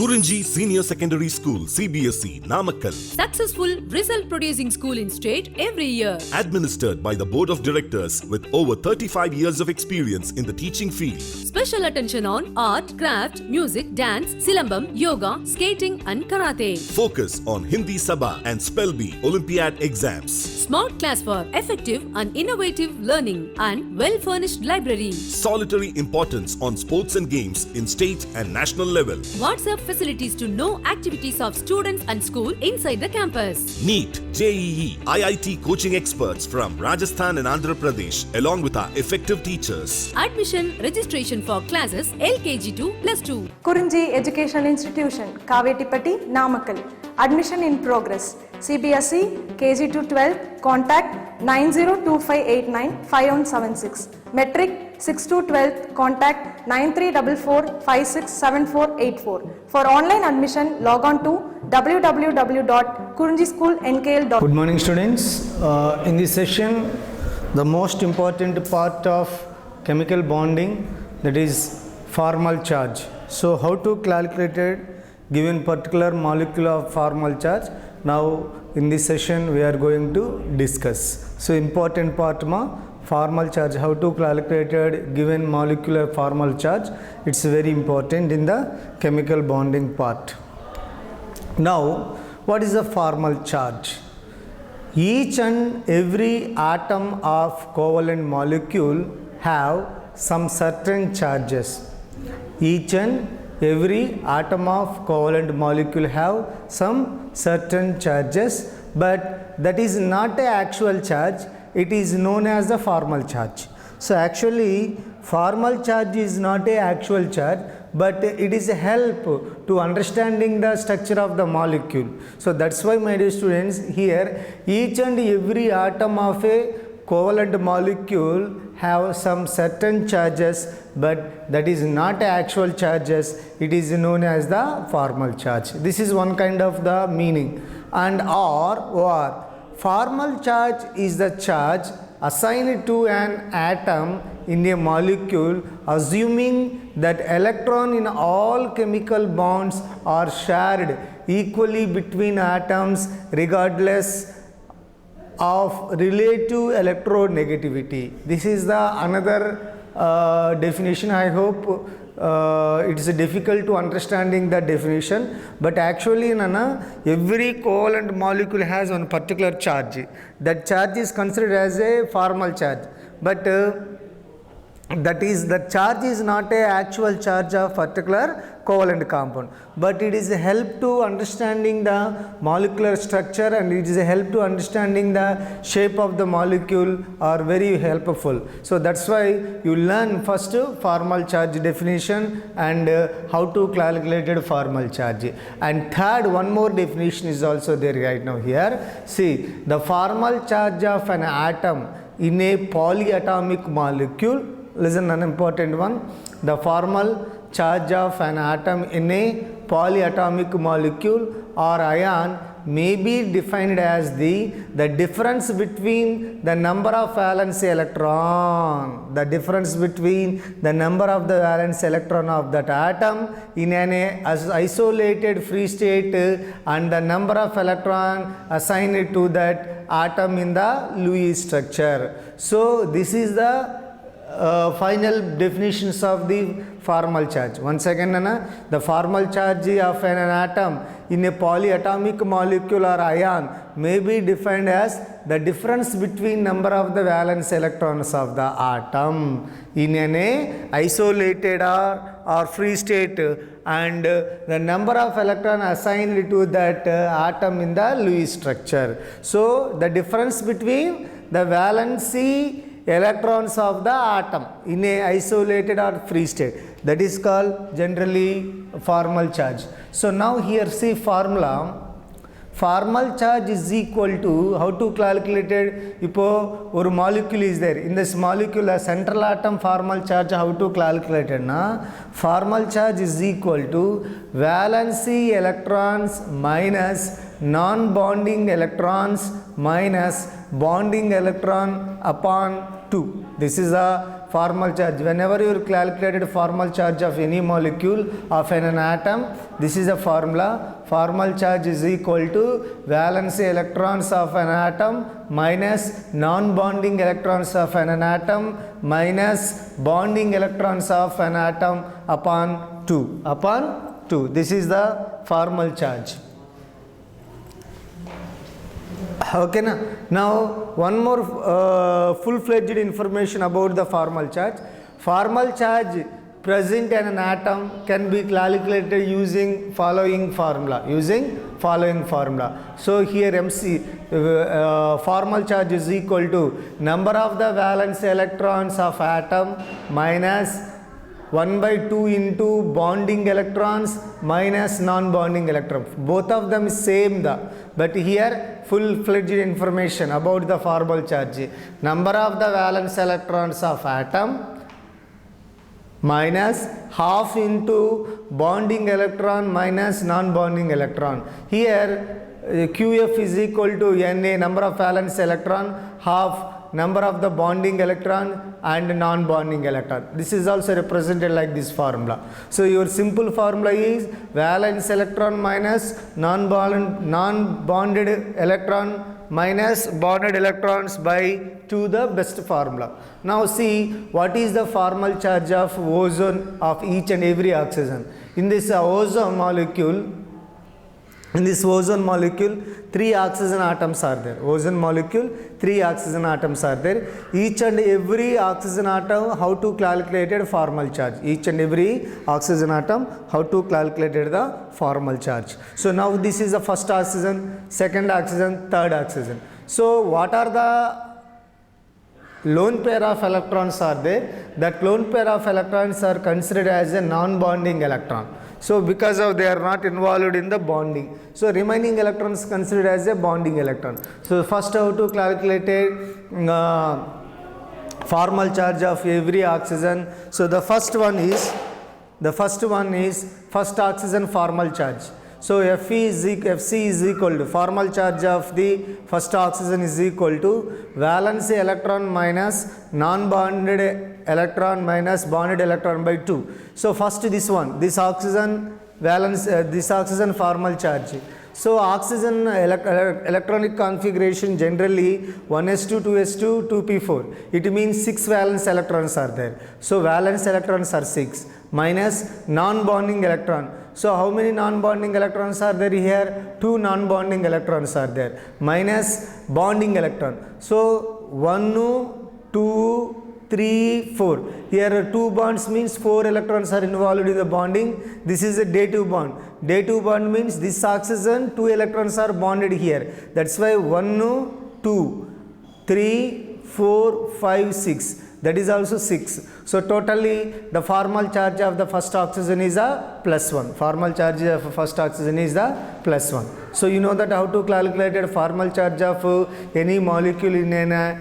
Kurinji Senior Secondary School, CBSE, Namakkal. Successful result producing school in state every year. Administered by the Board of Directors with over 35 years of experience in the teaching field. Special attention on art, craft, music, dance, silambam, yoga, skating and karate. Focus on Hindi Sabha and Spell Bee Olympiad exams. Smart class for effective and innovative learning and well-furnished library. Solitary importance on sports and games in state and national level. WhatsApp facilities to know activities of students and school inside the campus. NEET, JEE, IIT coaching experts from Rajasthan and Andhra Pradesh along with our effective teachers. Admission registration for classes LKG to +2. Kurinji Educational Institution, Kavetipatti, Namakkal. Admission in progress. CBSE, KG to 12, contact 9025895176. Metric 6 to 12, contact 9344567484. For online admission, log on to www.kurinjischoolnkl.com. Good morning, students. In this session, the most important part of chemical bonding, that is formal charge. So, how to calculate it given particular molecule of formal charge? Now, in this session, we are going to discuss. So, important part ma formal charge, how to calculate it given molecular formal charge. It's very important in the chemical bonding part. Now, what is a formal charge? Each and every atom of covalent molecule have some certain charges. Each and every atom of covalent molecule have some certain charges, but that is not an actual charge. It is known as the formal charge. So actually formal charge is not an actual charge, but it is a help to understanding the structure of the molecule. So that's why, my dear students, here each and every atom of a covalent molecule have some certain charges, but that is not actual charges. It is known as the formal charge. This is one kind of the meaning. And or formal charge is the charge assigned to an atom in a molecule, assuming that electron in all chemical bonds are shared equally between atoms regardless of relative electronegativity. This is the another definition. I hope it is difficult to understanding the definition, but actually every covalent molecule has one particular charge. That charge is considered as a formal charge, but that is, the charge is not a actual charge of particular covalent compound, but it is a help to understanding the molecular structure, and it is a help to understanding the shape of the molecule are very helpful. So that's why you learn first formal charge definition and how to calculate formal charge, and third, one more definition is also there right now here. See, the formal charge of an atom in a polyatomic molecule. Listen, an important one. The formal charge of an atom in a polyatomic molecule or ion may be defined as the difference between the number of valence electron, the difference between the number of the valence electron of that atom in an isolated free state and the number of electron assigned to that atom in the Lewis structure. So this is the final definitions of the formal charge. Once again, the formal charge of an atom in a polyatomic molecule or ion may be defined as the difference between number of the valence electrons of the atom in an isolated or free state and the number of electrons assigned to that atom in the Lewis structure. So the difference between the valency electrons of the atom in a isolated or free state, that is called generally formal charge. So now here see formula. Formal charge is equal to, how to calculate it? Ipo or molecule is there, in this molecule a central atom formal charge, how to calculate it na? Formal charge is equal to valency electrons minus non-bonding electrons minus bonding electron upon 2. This is a formal charge. Whenever you calculated formal charge of any molecule of an atom, this is a formula. Formal charge is equal to valency electrons of an atom minus non-bonding electrons of an atom minus bonding electrons of an atom upon 2. Upon 2. This is the formal charge. Okay, now one more full-fledged information about the formal charge. Formal charge present in an atom can be calculated using following formula. So here MC formal charge is equal to number of the valence electrons of atom minus 1 by 2 into bonding electrons minus non-bonding electrons. Both of them same but here full-fledged information about the formal charge. Number of the valence electrons of atom minus half into bonding electron minus non-bonding electron. Here QF is equal to Na, number of valence electron, half number of the bonding electron and non-bonding electron. This is also represented like this formula. So your simple formula is valence electron minus non-bonded electron minus bonded electrons by 2, the best formula. Now see what is the formal charge of ozone of each and every oxygen. In this ozone molecule, 3 oxygen atoms are there. Ozone molecule, 3 oxygen atoms are there. Each and every oxygen atom, how to calculate the formal charge. Each and every oxygen atom, how to calculate the formal charge. So now this is the first oxygen, second oxygen, third oxygen. So what are the lone pair of electrons are there? That lone pair of electrons are considered as a non-bonding electron. So because of they are not involved in the bonding, so remaining electrons considered as a bonding electron. So first how to calculate a formal charge of every oxygen. So the first one is first oxygen formal charge. So Fc is equal to formal charge of the first oxygen is equal to valence electron minus non-bonded electron minus bonded electron by 2. So first this one, this oxygen valence, this oxygen formal charge. So oxygen electronic configuration generally 1s2, 2s2, 2p4. It means 6 valence electrons are there. So valence electrons are 6 minus non-bonding electron. So how many non-bonding electrons are there here? 2 non-bonding electrons are there minus bonding electron. So 1, 2, 3, 4. Here 2 bonds means 4 electrons are involved in the bonding. This is a day-2 bond. Day-2 bond means this oxygen 2 electrons are bonded here. That's why 1, 2, 3, 4, 5, 6. That is also 6. So totally the formal charge of the first oxygen is a +1. Formal charge of first oxygen is the +1. So you know that how to calculate a formal charge of any molecule in a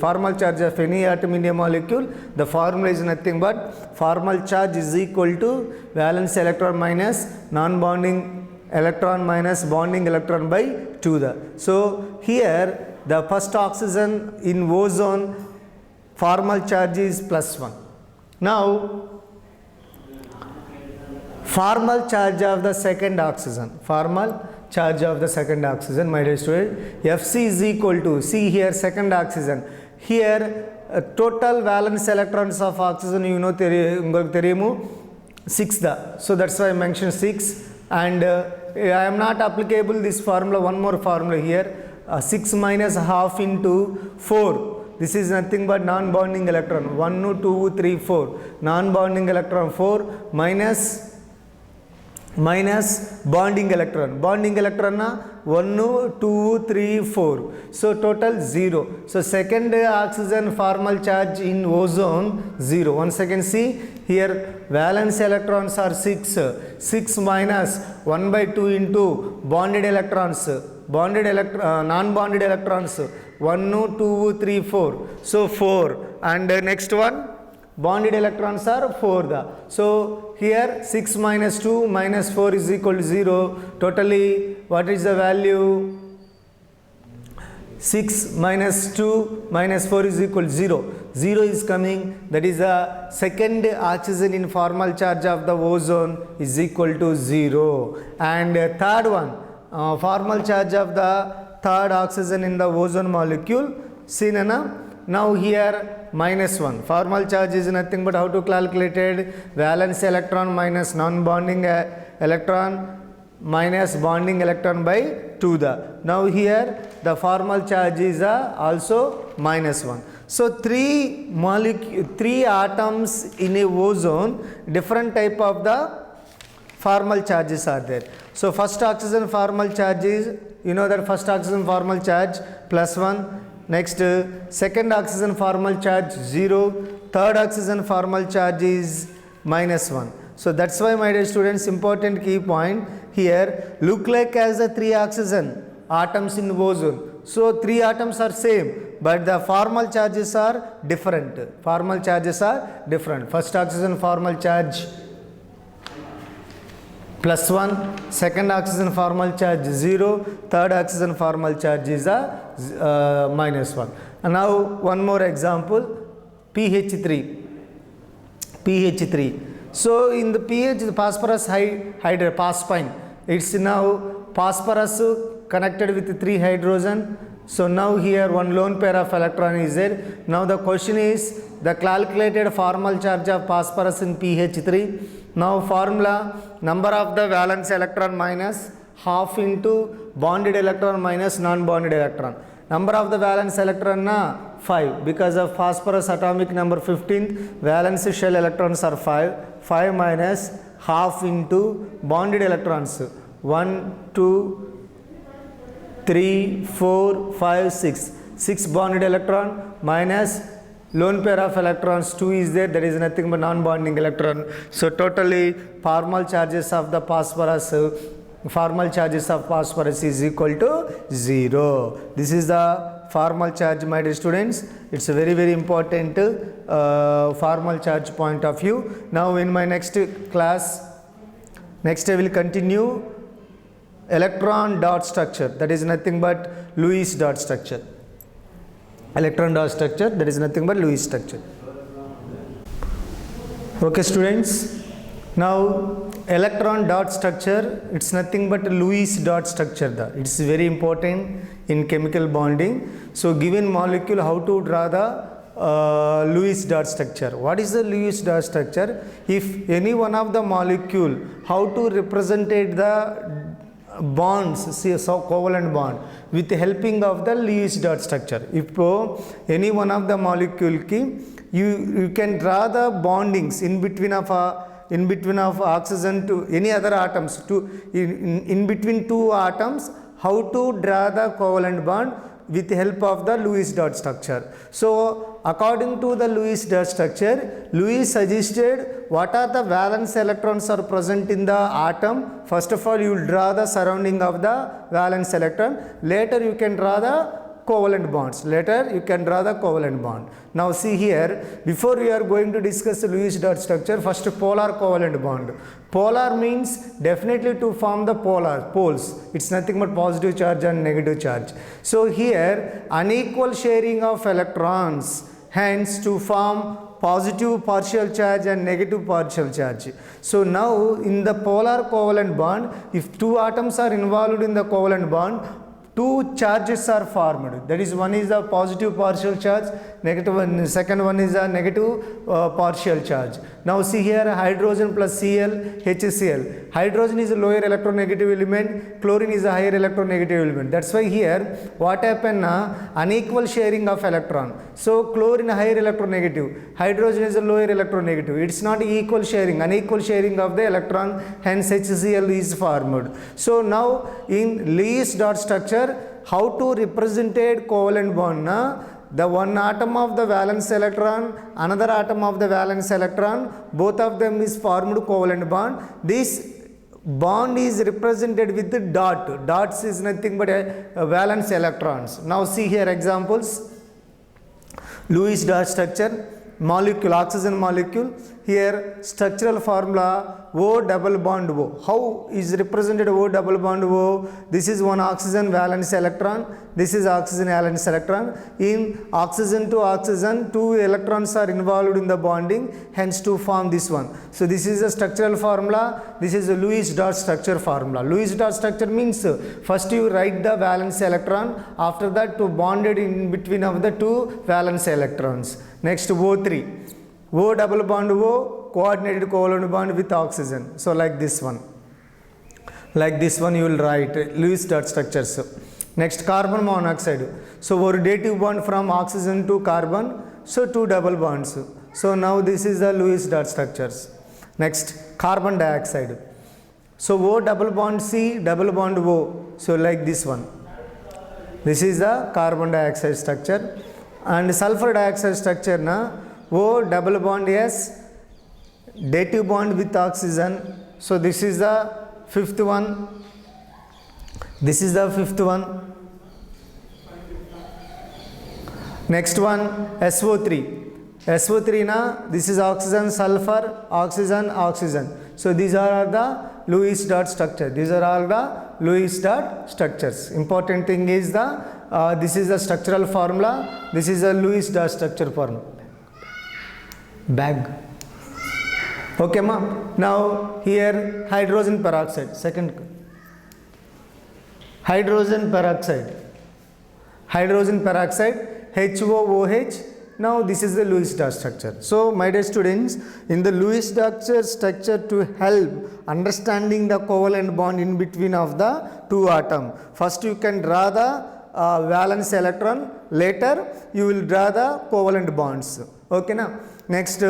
formal charge of any atom in a molecule. The formula is nothing but formal charge is equal to valence electron minus non-bonding electron minus bonding electron by 2. So here the first oxygen in ozone formal charge is +1. Now formal charge of the second oxygen. Formal charge of the second oxygen, my dear student, Fc is equal to, see here second oxygen. Here total valence electrons of oxygen, you know, 6. So that's why I mentioned 6. And I am not applicable this formula, one more formula here. 6 minus half into 4. This is nothing but non-bonding electron. 1, 2, 3, 4. Non-bonding electron 4 minus bonding electron. Bonding electron 1, 2, 3, 4. So total 0. So second oxygen formal charge in ozone 0. Once again see here valence electrons are 6. 6 minus 1 by 2 into bonded electrons. Non-bonded electrons 1, 2, 3, 4. So 4. And next one bonded electrons are 4. So here 6 minus 2 minus 4 is equal to 0. Totally what is the value? 6 minus 2 minus 4 is equal to 0. 0 is coming, that is the second oxygen in formal charge of the ozone is equal to 0. And third one, formal charge of the third oxygen in the ozone molecule, seen enough? Now here minus 1. Formal charge is nothing but how to calculate it? Valence electron minus non-bonding electron minus bonding electron by 2. Now here the formal charge is also minus 1. So three atoms in a ozone, different type of the formal charges are there. So first oxygen formal charge is, you know that first oxygen formal charge plus 1. Next second oxygen formal charge 0. Third oxygen formal charge is minus 1. So that's why, my dear students, important key point here, look like as the 3 oxygen atoms in ozone. So 3 atoms are same, but the formal charges are different. Formal charges are different. First oxygen formal charge plus 1, second oxygen formal charge 0, third oxygen formal charge is minus 1. And now one more example, PH3. So in the pH, the phosphorus hydride, phosphine, it's now phosphorus connected with 3 hydrogen. So now here one lone pair of electron is there. Now the question is the calculated formal charge of phosphorus in PH3. Now formula, number of the valence electron minus half into bonded electron minus non-bonded electron. Number of the valence electron 5, because of phosphorus atomic number 15, valence shell electrons are 5. 5 minus half into bonded electrons 1, 2, 3, 4, 5, 6. 6 bonded electron minus lone pair of electrons 2 is there, that is nothing but non-bonding electron. So totally formal charges of the phosphorus is equal to 0. This is the formal charge, my dear students. It's a very, very important formal charge point of view. Now in my next class, next I will continue electron dot structure, that is nothing but Lewis dot structure. Electron dot structure, that is nothing but Lewis structure. Okay students, now electron dot structure, it's nothing but Lewis dot structure. It's very important in chemical bonding. So given molecule, how to draw the Lewis dot structure. What is the Lewis dot structure? If any one of the molecule, how to represent the bonds, see, so covalent bond with helping of the Lewis dot structure. If any one of the molecule you can draw the bondings in between of oxygen to any other atoms, in between 2 atoms, how to draw the covalent bond with the help of the Lewis dot structure. So according to the Lewis dot structure, Lewis suggested what are the valence electrons are present in the atom. First of all, you will draw the surrounding of the valence electron. Later you can draw the covalent bonds. Now see here, before we are going to discuss the Lewis dot structure, first polar covalent bond. Polar means definitely to form the poles. It's nothing but positive charge and negative charge. So here unequal sharing of electrons, hence to form positive partial charge and negative partial charge. So now in the polar covalent bond, if 2 atoms are involved in the covalent bond, 2 charges are formed. That is, one is the positive partial charge, negative one, second one is a negative partial charge. Now see here, hydrogen plus Cl, HCl. Hydrogen is a lower electronegative element, chlorine is a higher electronegative element. That's why here what happened, unequal sharing of electron. So chlorine higher electronegative, hydrogen is a lower electronegative. It's not equal sharing, unequal sharing of the electron, hence HCl is formed. So now in Lewis dot structure, how to represent covalent bond? The one atom of the valence electron, another atom of the valence electron, both of them is formed covalent bond. This bond is represented with the dot. Dots is nothing but valence electrons. Now see here examples. Lewis dot structure, molecule, oxygen molecule. here structural formula O double bond O. How is represented O double bond O? This is one oxygen valence electron, this is oxygen valence electron. In oxygen to oxygen, two electrons are involved in the bonding, hence to form this one. So this is a structural formula, this is a Lewis dot structure formula. Lewis dot structure means first you write the valence electron, after that to bonded in between of the two valence electrons. Next O3. O double bond O, coordinated covalent bond with oxygen. So like this one. Like this one you will write Lewis dot structures. Next carbon monoxide. So one dative bond from oxygen to carbon. So two double bonds. So now this is the Lewis dot structures. Next carbon dioxide. So O double bond C, double bond O. So like this one. This is the carbon dioxide structure. And sulfur dioxide structure na O double bond S, dative bond with oxygen. So this is the fifth one. This is the fifth one. Next one SO3. SO3 na, this is oxygen, sulfur, oxygen, oxygen. So these are the Lewis dot structure. These are all the Lewis dot structures. Important thing is the this is the structural formula. This is a Lewis dot structure formula. Bag. Okay ma. Now here hydrogen peroxide. Second. Hydrogen peroxide. Hydrogen peroxide. HOOH. Now this is the Lewis dot structure. So my dear students, in the Lewis dot structure to help understanding the covalent bond in between of the two atoms. First you can draw the valence electron. Later you will draw the covalent bonds. Okay na. Next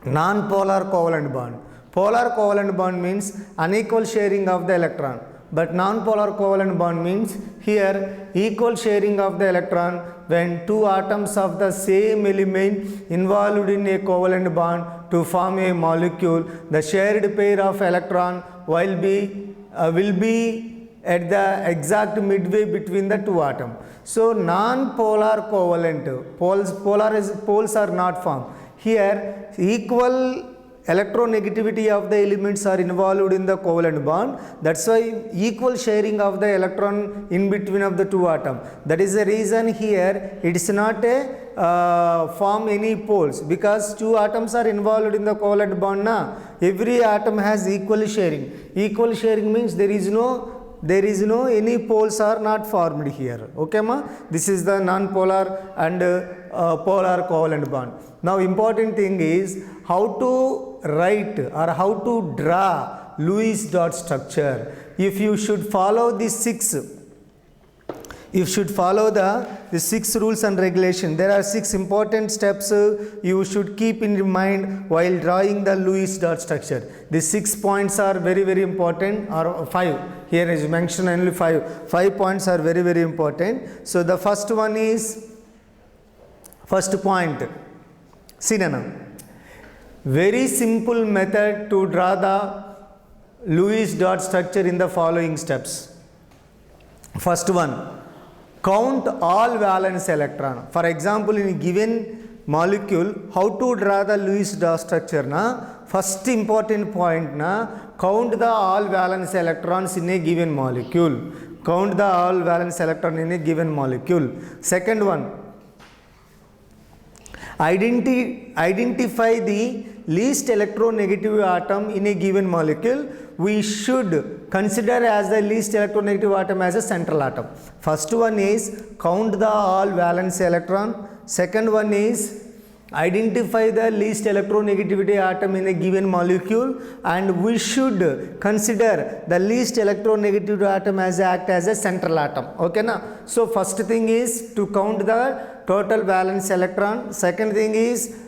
non-polar covalent bond. Polar covalent bond means unequal sharing of the electron. But non-polar covalent bond means here equal sharing of the electron when two atoms of the same element involved in a covalent bond to form a molecule. The shared pair of electron will be at the exact midway between the two atoms. So non-polar covalent, poles are not formed. Here equal electronegativity of the elements are involved in the covalent bond. That's why equal sharing of the electron in between of the two atoms. That is the reason here it is not a form any poles, because two atoms are involved in the covalent bond na. Every atom has equal sharing. Equal sharing means there is no any poles are not formed here. Okay ma. This is the non-polar and polar covalent bond. Now important thing is how to write or how to draw Lewis dot structure. If you should follow the six rules and regulations, there are 6 important steps you should keep in mind while drawing the Lewis dot structure. These 6 points are very, very important, or 5. Here is mentioned only 5. 5 points are very, very important. So the first one is, first point, synonym. Very simple method to draw the Lewis dot structure in the following steps. First one, count all valence electron. For example, in a given molecule, how to draw the Lewis dot structure na? First important point na, count the all valence electrons in a given molecule. Count the all valence electron in a given molecule. Second one, identify the least electronegative atom in a given molecule. We should consider as the least electronegative atom as a central atom. First one is count the all valence electron. Second one is identify the least electronegativity atom in a given molecule, and we should consider the least electronegative atom as act as a central atom. Okay na? So first thing is to count the total valence electron. Second thing is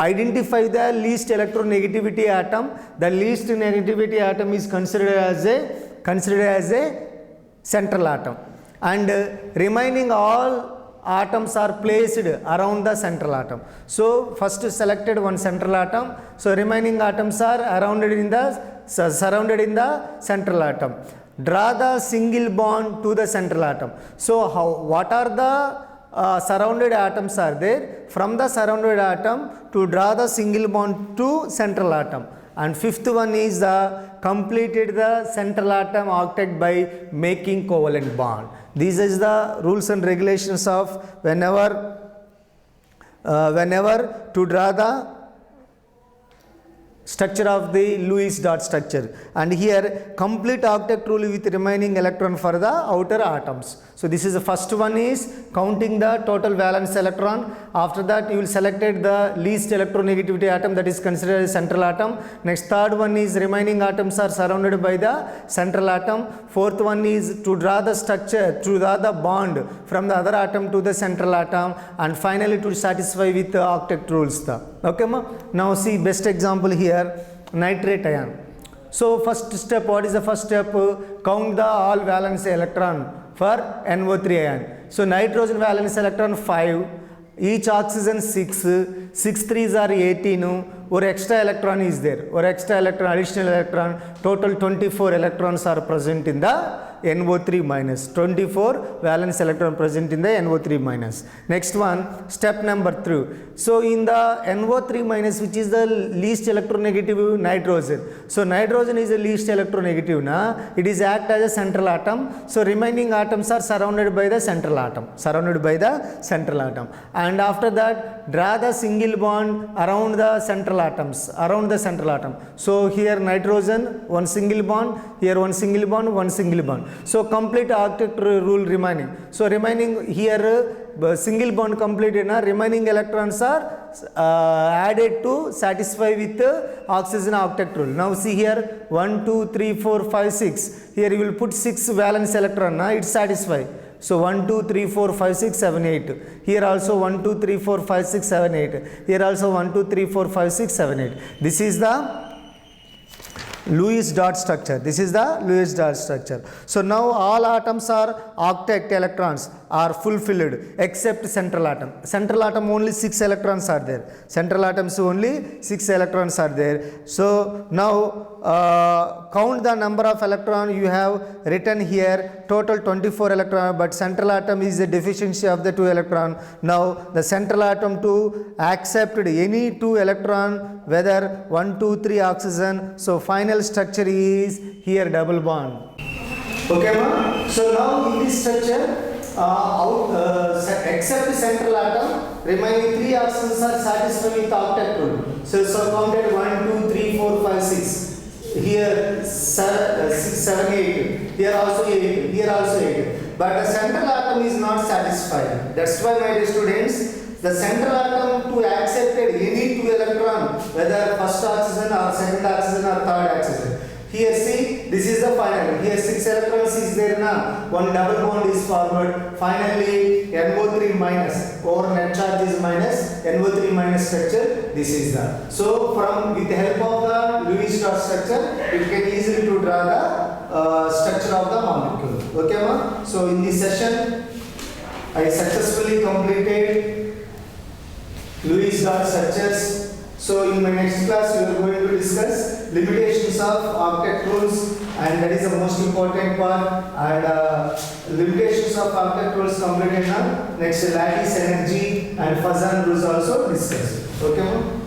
identify the least electronegativity atom. The least negativity atom is considered as a central atom, and remaining all atoms are placed around the central atom. So first selected one central atom, so remaining atoms are surrounded in the central atom. Draw the single bond to the central atom. So what are the surrounded atoms are there. From the surrounded atom to draw the single bond to central atom. And fifth one is completed the central atom octet by making covalent bond. These is the rules and regulations of whenever to draw the structure of the Lewis dot structure, and here complete octet rule with remaining electron for the outer atoms. So this is the first one is counting the total valence electron. After that you will select the least electronegativity atom, that is considered as central atom. Next, third one is remaining atoms are surrounded by the central atom. Fourth one is to draw the structure, to draw the bond from the other atom to the central atom, and finally to satisfy with the octet rules. Okay ma? Now see best example here, nitrate ion. So first step, what is the first step? Count the all valence electron for NO3 ion. So nitrogen valence electron 5, each oxygen 6, 6 3s are 18, or extra electron is there, or extra electron, additional electron, total 24 electrons are present in the NO3 minus, 24 valence electron present in the NO3 minus. Next one, step number 3. So in the NO3 minus, which is the least electronegative nitrogen. So nitrogen is the least electronegative, it is act as a central atom. So remaining atoms are surrounded by the central atom, and after that draw the single bond around the central atoms, So here nitrogen, one single bond, here one single bond, one single bond. So complete octet rule remaining. So remaining here single bond completed, remaining electrons are added to satisfy with oxygen octet rule. Now see here 1, 2, 3, 4, 5, 6. Here you will put 6 valence electron, it satisfy. So 1, 2, 3, 4, 5, 6, 7, 8. Here also 1, 2, 3, 4, 5, 6, 7, 8. Here also 1, 2, 3, 4, 5, 6, 7, 8. This is the Lewis dot structure. So now all atoms are octet electrons are fulfilled except central atom. Central atom only 6 electrons are there. So now count the number of electrons you have written here. Total 24 electrons, but central atom is a deficiency of the 2 electron. Now the central atom to accept any 2 electron, whether 1, 2, 3 oxygen. So final structure is here double bond. Okay ma? So now in this structure except central atom, remaining 3 oxygens are satisfied with octet rule. So counted 1, 2, 3, 4, 5, 6. Here 6, 7, 8. Here also 8. Here also 8. But the central atom is not satisfied. That's why, my dear students, the central atom to accept any 2 electron, whether first oxygen or second oxygen or third oxygen. Here see, this is the final. Here 6 electrons is there now. One double bond is formed. Finally, NO3 minus or net charge is minus. NO3 minus structure. This is the. So from with the help of the Lewis dot structure, it can easily to draw the structure of the molecule. Okay, ma? So in this session, I successfully completed Lewis dot structures. So in my next class, we are going to discuss limitations of octet rules, and that is the most important part. And limitations of octet rules completed now. Next, lattice energy and Fazan rules also discussed. Okay, ma'am?